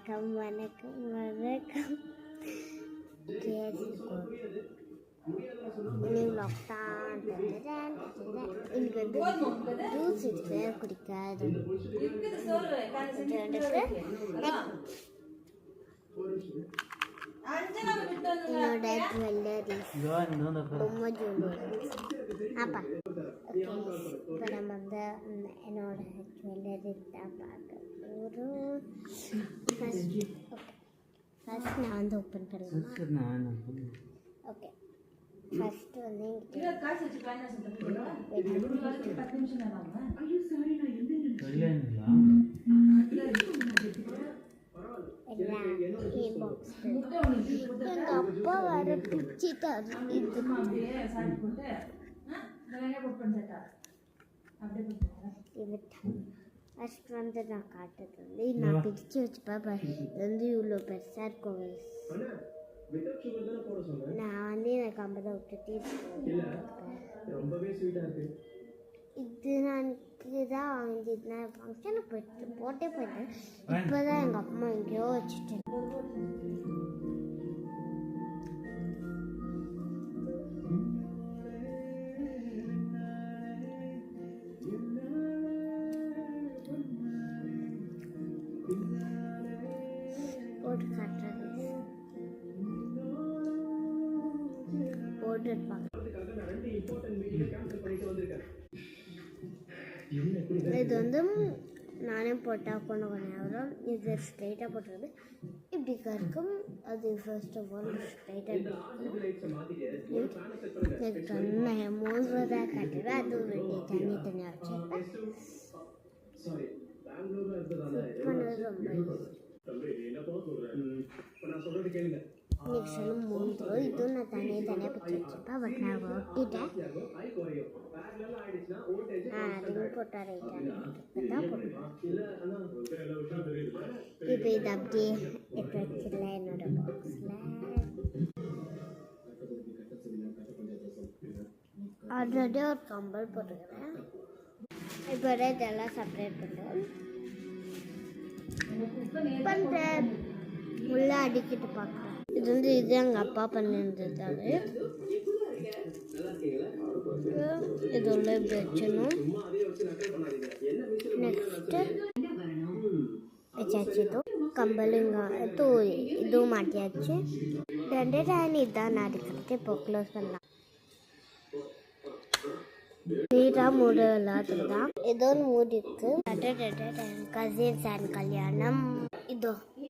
வணக்கம் வணக்கம் இன்னைக்கு வந்து ஜூஸ் இருக்கு குடிக்காது என்னோட ஜுவல்லரிஸ் பொம்மை ஜுவல்லரிஸ் அப்பா இப்போ நம்ம வந்து என்னோட ஜுவல்லரிஸ் தான் பார்க்க போகிறோம். ஃபர்ஸ்ட் நான் வந்து ஓப்பன் பண்ணலாம். ஓகே ஃபர்ஸ்ட் வந்து எங்கள் அப்பா வர பிடிச்சிட்டாரு. ஃபர்ஸ்ட் வந்து நான் காட்டுறது வந்து நான் பிடிச்சி வச்சுப்பேன். இது வந்து இவ்வளோ பெருசாக இருக்கும். நான் வந்து எனக்கு 50 விட்டுட்டு இது நான் தான் வாங்கிட்டு நான் ஃபங்க்ஷனுக்கு போட்டே போயிட்டேன். இப்போ தான் எங்கள் அம்மா எங்கேயோ வச்சுட்டேன். போட்டு காட்டுறது போட்டுருப்பாங்க. இது வந்து நானே போட்டால் கொஞ்சம் நேரம் இது ஸ்ட்ரைட்டாக போட்டுறது இப்படி இருக்கும். அது ஃபர்ஸ்ட் ஆஃப் ஆல் ஸ்ட்ரைட்டாக நான் மோஸ்ட்டாக காட்டுவேன். அது தனியாக வச்சுருப்பேன். இன்னைக்கு சொல்ல முடியும். இதுவும் நான் தனியாக பிடிச்சி வச்சுப்பேன். பட் நான் ஒட்டிட்டேன். ரிங் போட்டா ரைட்டாக போட்டுருவேன். இப்போ இது அப்படியே எடுத்து வச்சிடலாம் என்னோட பாக்ஸில். ஆல்ரெடி ஒரு கம்பல் போட்டுக்கிறேன். இப்போ இதெல்லாம் செப்பரேட் பண்ணுறேன். உள்ள அடிக்கிட்டு பார்க்குறேன். இது வந்து இது எங்கள் அப்பா பண்ணியிருந்தது. இது உள்ள இப்படி வச்சிடணும். நெக்ஸ்ட்டு வச்சாச்சு. கம்பலுங்க இதுவும் மாட்டியாச்சு. 2 டைம் இதுதான் நான் அடிக்கிறது. இப்போ க்ளோஸ் பண்ணலாம். நீட்டாக மூடு எல்லாத்துக்கு தான் ஏதோ ஒன்று மூடி இருக்கு. கசின்ஸ் அண்ட் கல்யாணம் இதோ